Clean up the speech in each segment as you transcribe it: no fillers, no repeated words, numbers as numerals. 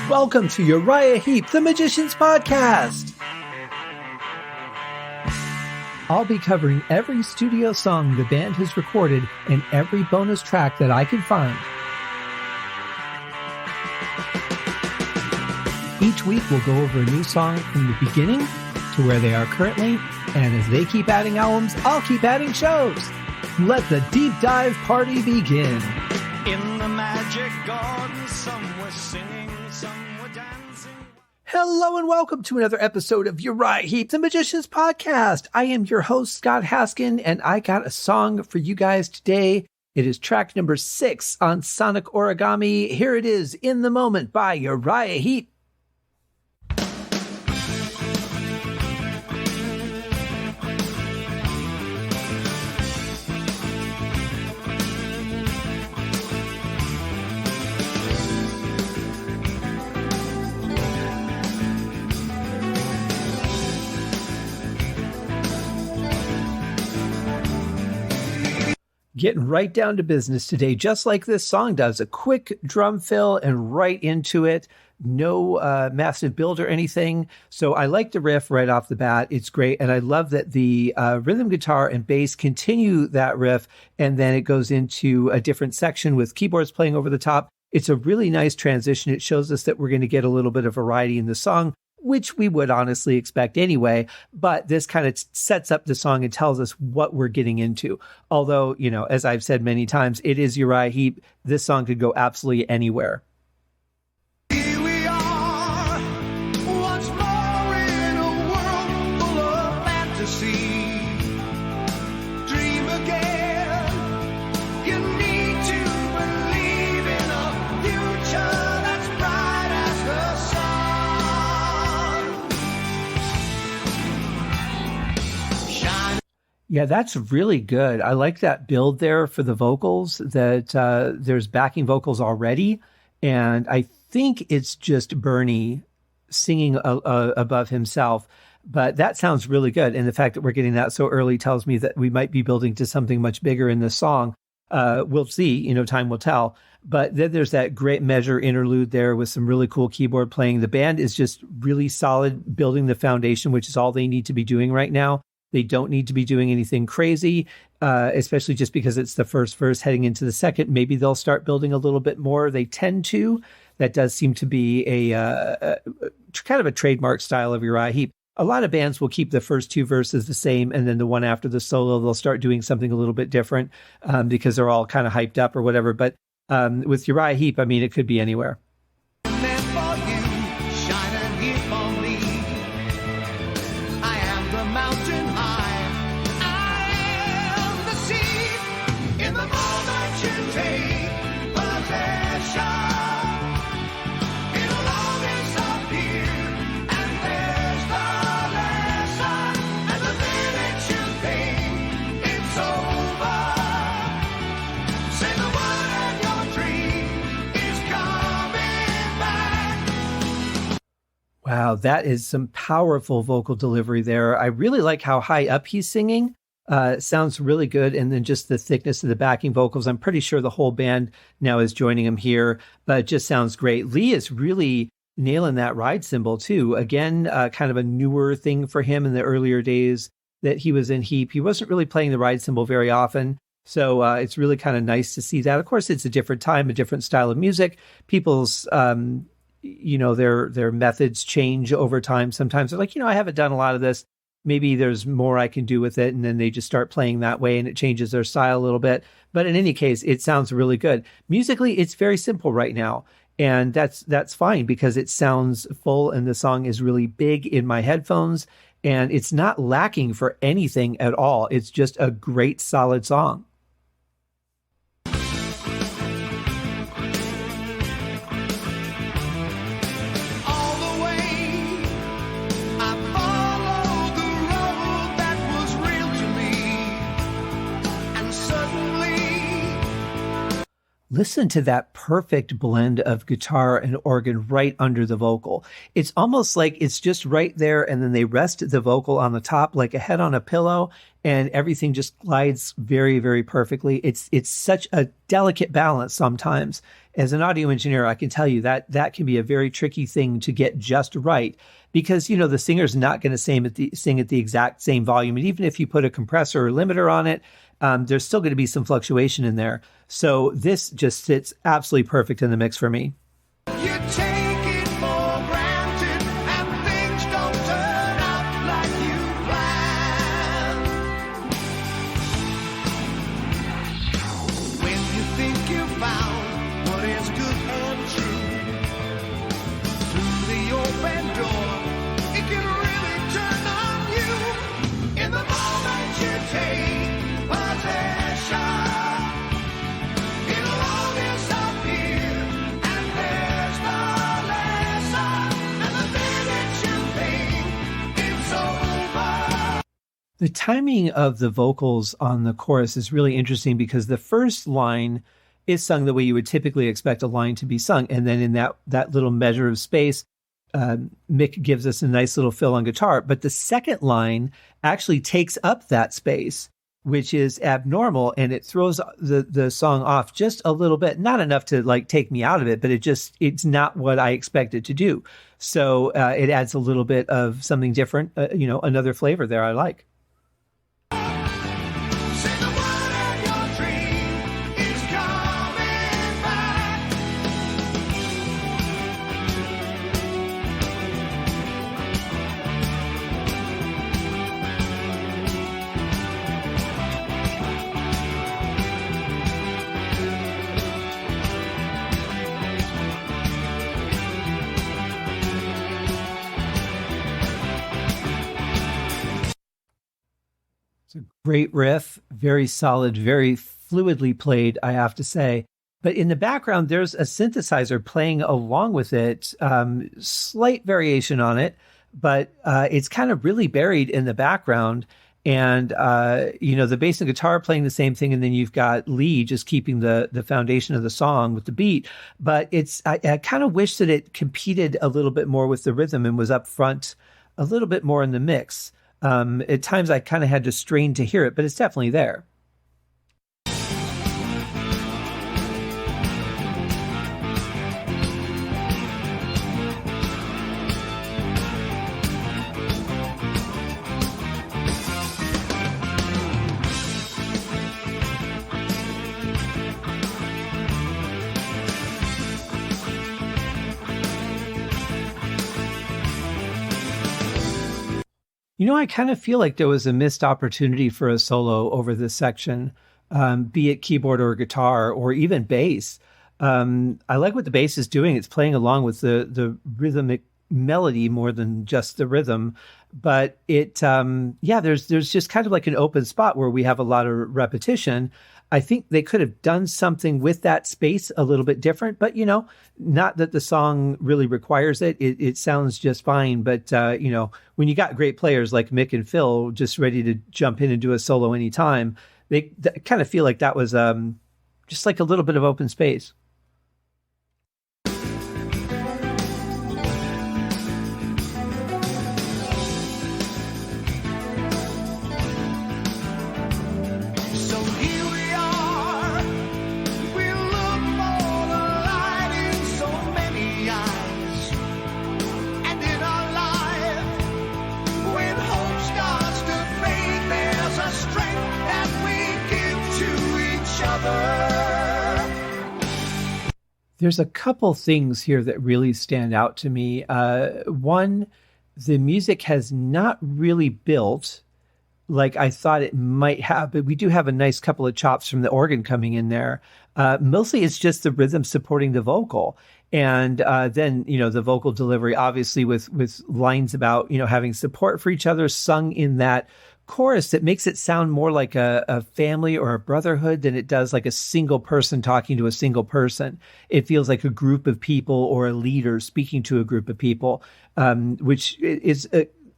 Welcome to Uriah Heep, the Magician's Podcast. I'll be covering every studio song the band has recorded and every bonus track that I can find. Each week we'll go over a new song from the beginning to where they are currently, and as they keep adding albums, I'll keep adding shows. Let the deep dive party begin. In the magic garden, some were singing, some were dancing. Hello and welcome to another episode of Uriah Heep, the Magician's Podcast. I am your host, Scott Haskin, and I got a song for you guys today. It is track number 6 on Sonic Origami. Here it is, In the Moment by Uriah Heep. Getting right down to business today, just like this song does. A quick drum fill and right into it. No massive build or anything. So I like the riff right off the bat. It's great. And I love that the rhythm guitar and bass continue that riff. And then it goes into a different section with keyboards playing over the top. It's a really nice transition. It shows us that we're going to get a little bit of variety in the song, which we would honestly expect anyway, but this kind of sets up the song and tells us what we're getting into. Although, you know, as I've said many times, it is Uriah Heep. This song could go absolutely anywhere. Here we are, once more in a world full of fantasy. Dream again, you need to believe in a future that's bright as the sun. Yeah, that's really good. I like that build there for the vocals, that there's backing vocals already. And I think it's just Bernie singing above himself. But that sounds really good. And the fact that we're getting that so early tells me that we might be building to something much bigger in this song. We'll see, you know, time will tell. But then there's that great measure interlude there with some really cool keyboard playing. The band is just really solid, building the foundation, which is all they need to be doing right now. They don't need to be doing anything crazy, especially just because it's the first verse heading into the second. Maybe they'll start building a little bit more. They tend to. That does seem to be a kind of a trademark style of Uriah Heep. A lot of bands will keep the first 2 verses the same, and then the one after the solo, they'll start doing something a little bit different because they're all kind of hyped up or whatever. But with Uriah Heep, I mean, it could be anywhere. Meant for you, shining here for me. I am the mountain high. I am the sea. In the moment you take possession, it'll all disappear. And there's the lesson. And the minute you think it's over, say the word and your dream is coming back. Wow, that is some powerful vocal delivery there. I really like how high up he's singing. Sounds really good. And then just the thickness of the backing vocals. I'm pretty sure the whole band now is joining him here, but it just sounds great. Lee is really nailing that ride cymbal too. Again, kind of a newer thing for him in the earlier days that he was in Heep. He wasn't really playing the ride cymbal very often. So it's really kind of nice to see that. Of course, it's a different time, a different style of music. People's you know, their methods change over time. Sometimes they're like, you know, I haven't done a lot of this. Maybe there's more I can do with it. And then they just start playing that way and it changes their style a little bit. But in any case, it sounds really good. Musically, it's very simple right now. And that's fine because it sounds full and the song is really big in my headphones. And it's not lacking for anything at all. It's just a great, solid song. listen to that perfect blend of guitar and organ right under the vocal. It's almost like it's just right there, and then they rest the vocal on the top like a head on a pillow, and everything just glides very, very perfectly. It's such a delicate balance sometimes. As an audio engineer, I can tell you that that can be a very tricky thing to get just right, because, you know, the singer's not going to sing at the exact same volume. And even if you put a compressor or limiter on it, there's still going to be some fluctuation in there. So this just sits absolutely perfect in the mix for me. You take it for granted and things don't turn out like you planned. When you think you found what is good and true, through the open door, it can really turn on you. In the moment you take possession, it'll all disappear, and there's the lesson, and the minute you think it's over. The timing of the vocals on the chorus is really interesting, because the first line is sung the way you would typically expect a line to be sung. And then in that little measure of space, Mick gives us a nice little fill on guitar. But the second line actually takes up that space, which is abnormal, and it throws the song off just a little bit. Not enough to like take me out of it, but it's not what I expected to do. So it adds a little bit of something different, another flavor there I like. Say the word and your dream is coming back. It's a great riff, very solid, very fluidly played, I have to say. But in the background, there's a synthesizer playing along with it, slight variation on it, but it's kind of really buried in the background. And, the bass and guitar playing the same thing, and then you've got Lee just keeping the foundation of the song with the beat. But I kind of wish that it competed a little bit more with the rhythm and was up front a little bit more in the mix. At times I kind of had to strain to hear it, but it's definitely there. I kind of feel like there was a missed opportunity for a solo over this section, be it keyboard or guitar or even bass. I like what the bass is doing. It's playing along with the rhythmic melody more than just the rhythm. But there's just kind of like an open spot where we have a lot of repetition. I think they could have done something with that space a little bit different, but, not that the song really requires it. It sounds just fine. But, when you got great players like Mick and Phil just ready to jump in and do a solo anytime, they kind of feel like that was just like a little bit of open space. There's a couple things here that really stand out to me. One, the music has not really built like I thought it might have, but we do have a nice couple of chops from the organ coming in there. Mostly it's just the rhythm supporting the vocal. And then, the vocal delivery, obviously with lines about, having support for each other sung in that chorus that makes it sound more like a family or a brotherhood than it does like a single person talking to a single person. It feels like a group of people or a leader speaking to a group of people, which is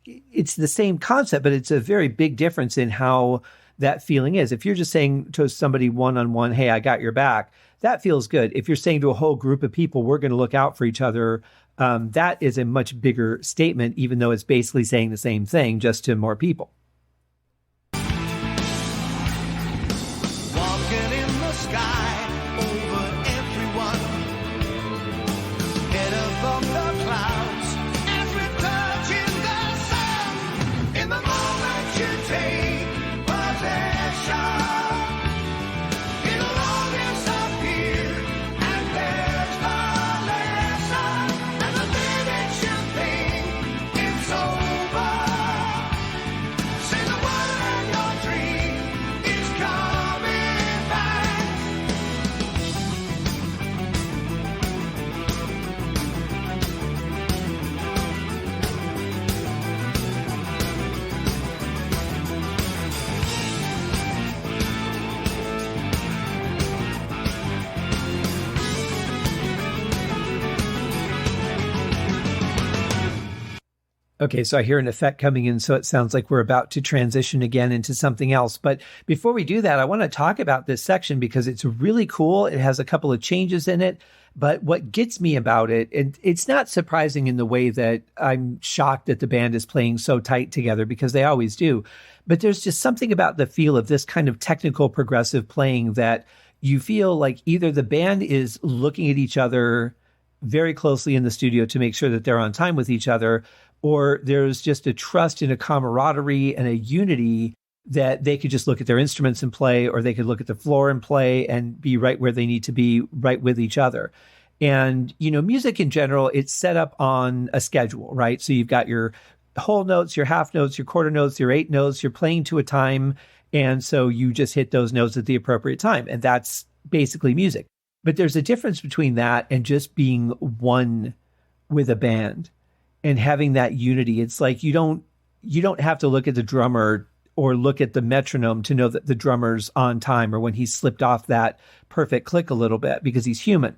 it's the same concept, but it's a very big difference in how that feeling is. If you're just saying to somebody one-on-one, hey, I got your back, that feels good. If you're saying to a whole group of people, we're going to look out for each other, that is a much bigger statement, even though it's basically saying the same thing, just to more people. Walking in the sky over everyone, head above the clouds, as we touch in the sun. In the moment you take possession, it'll all disappear, and there's the lesson. And the minute you think it's over, say the word and your dream is coming back. Okay, so I hear an effect coming in, so it sounds like we're about to transition again into something else. But before we do that, I want to talk about this section because it's really cool. It has a couple of changes in it. But what gets me about it, and it's not surprising in the way that I'm shocked that the band is playing so tight together, because they always do. But there's just something about the feel of this kind of technical progressive playing that you feel like either the band is looking at each other very closely in the studio to make sure that they're on time with each other, or there's just a trust and a camaraderie and a unity that they could just look at their instruments and play, or they could look at the floor and play and be right where they need to be, right with each other. And, you know, music in general, it's set up on a schedule, right? So you've got your whole notes, your half notes, your quarter notes, your eighth notes, you're playing to a time. And so you just hit those notes at the appropriate time. And that's basically music. But there's a difference between that and just being one with a band and having that unity. It's like you don't have to look at the drummer or look at the metronome to know that the drummer's on time or when he slipped off that perfect click a little bit, because he's human.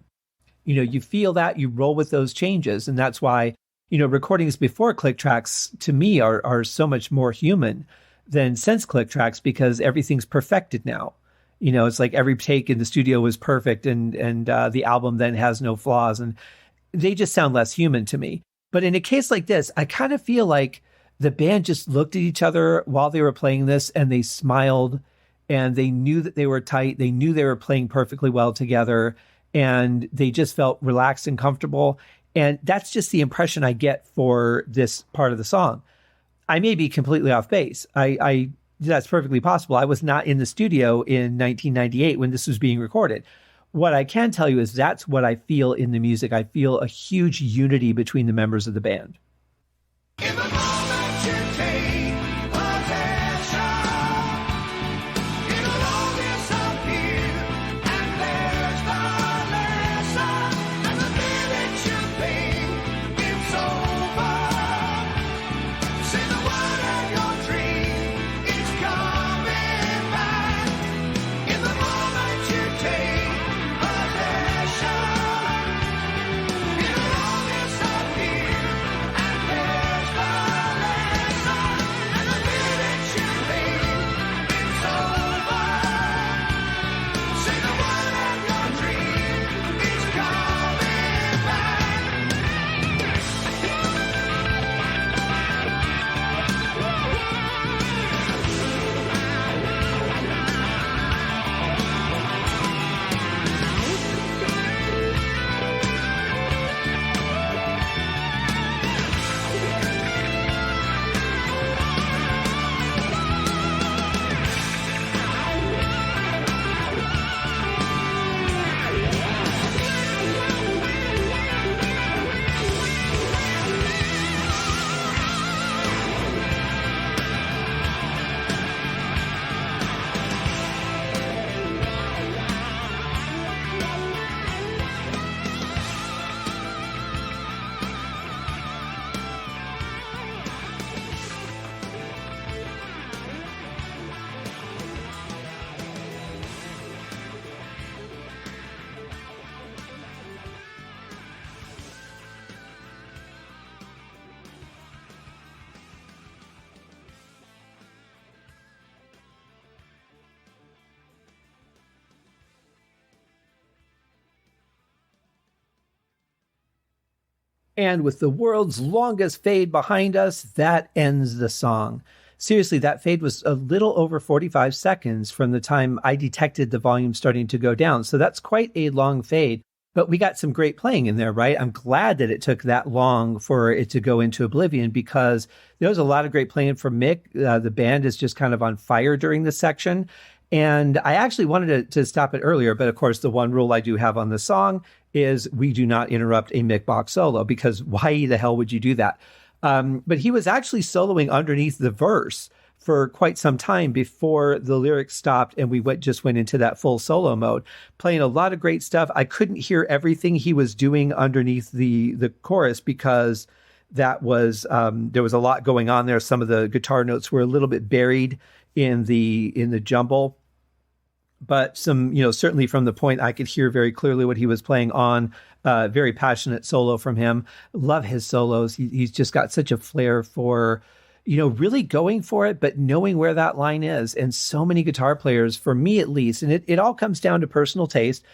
You know, you feel that, you roll with those changes. And that's why, you know, recordings before click tracks to me are so much more human than since click tracks, because everything's perfected now. You know, it's like every take in the studio was perfect, and the album then has no flaws, and they just sound less human to me. But in a case like this, I kind of feel like the band just looked at each other while they were playing this, and they smiled, and they knew that they were tight. They knew they were playing perfectly well together, and they just felt relaxed and comfortable. And that's just the impression I get for this part of the song. I may be completely off base. That's perfectly possible. I was not in the studio in 1998 when this was being recorded. What I can tell you is that's what I feel in the music. I feel a huge unity between the members of the band. In the moment you take possession, it'll all disappear, and there's the lesson. And the minute you think it's over, say the word and your dream is coming back. In the moment you take possession, it'll all disappear, and there's the And with the world's longest fade behind us, that ends the song. Seriously, that fade was a little over 45 seconds from the time I detected the volume starting to go down. So that's quite a long fade. But we got some great playing in there, right? I'm glad that it took that long for it to go into oblivion, because there was a lot of great playing from Mick. The band is just kind of on fire during this section. And I actually wanted to stop it earlier, but of course, the one rule I do have on the song is we do not interrupt a Mick Box solo, because why the hell would you do that? But he was actually soloing underneath the verse for quite some time before the lyrics stopped and we just went into that full solo mode, playing a lot of great stuff. I couldn't hear everything he was doing underneath the chorus, because that was there was a lot going on there. Some of the guitar notes were a little bit buried in the jumble, but some, certainly from the point I could hear very clearly what he was playing on. Very passionate solo from him. Love his solos. He's just got such a flair for, really going for it, but knowing where that line is. And so many guitar players, for me at least, and it all comes down to personal taste.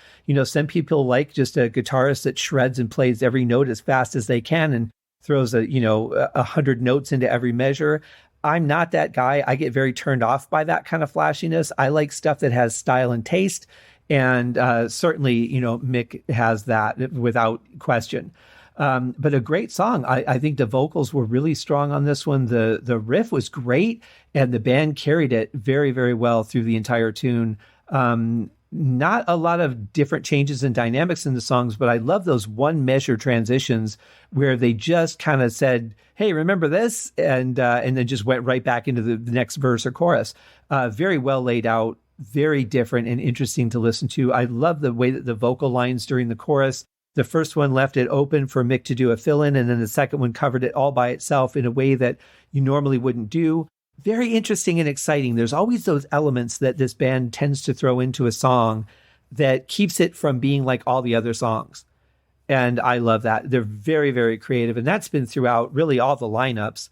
Some people like just a guitarist that shreds and plays every note as fast as they can and throws 100 notes into every measure. I'm not that guy. I get very turned off by that kind of flashiness. I like stuff that has style and taste. And certainly, Mick has that without question. But a great song. I think the vocals were really strong on this one. The riff was great, and the band carried it very, very well through the entire tune. Not a lot of different changes in dynamics in the songs, but I love those one measure transitions where they just kind of said, hey, remember this? And then just went right back into the next verse or chorus. Very well laid out, very different and interesting to listen to. I love the way that the vocal lines during the chorus, the first one left it open for Mick to do a fill-in, and then the second one covered it all by itself in a way that you normally wouldn't do. Very interesting and exciting. There's always those elements that this band tends to throw into a song that keeps it from being like all the other songs. And I love that. They're very, very creative. And that's been throughout really all the lineups.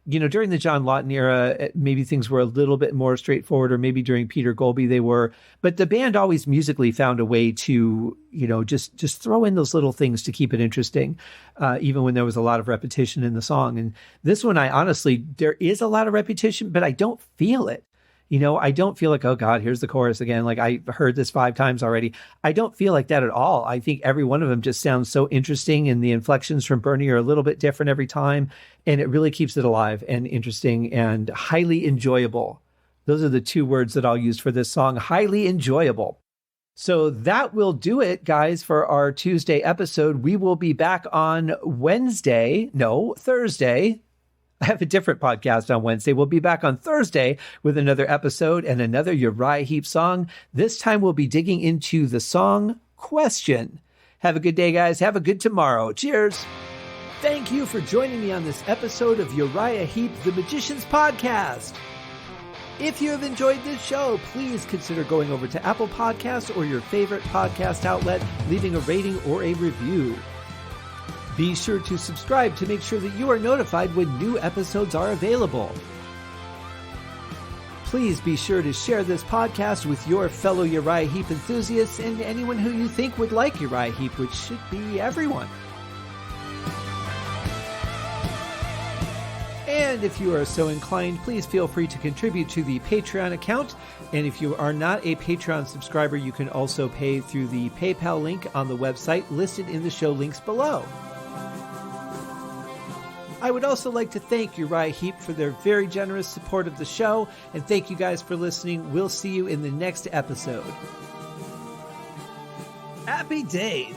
During the John Lawton era, maybe things were a little bit more straightforward, or maybe during Peter Golby they were. But the band always musically found a way to, just throw in those little things to keep it interesting, even when there was a lot of repetition in the song. And this one, there is a lot of repetition, but I don't feel it. I don't feel like, oh God, here's the chorus again. Like I heard this 5 times already. I don't feel like that at all. I think every one of them just sounds so interesting, and the inflections from Bernie are a little bit different every time. And it really keeps it alive and interesting and highly enjoyable. Those are the 2 words that I'll use for this song, highly enjoyable. So that will do it, guys, for our Tuesday episode. We will be back on Thursday. I have a different podcast on Wednesday. We'll be back on Thursday with another episode and another Uriah Heep song. This time we'll be digging into the song Question. Have a good day, guys. Have a good tomorrow. Cheers. Thank you for joining me on this episode of Uriah Heep, the Magician's Podcast. If you have enjoyed this show, please consider going over to Apple Podcasts or your favorite podcast outlet, leaving a rating or a review. Be sure to subscribe to make sure that you are notified when new episodes are available. Please be sure to share this podcast with your fellow Uriah Heep enthusiasts and anyone who you think would like Uriah Heep, which should be everyone. And if you are so inclined, please feel free to contribute to the Patreon account. And if you are not a Patreon subscriber, you can also pay through the PayPal link on the website listed in the show links below. I would also like to thank Uriah Heep for their very generous support of the show, and thank you guys for listening. We'll see you in the next episode. Happy days!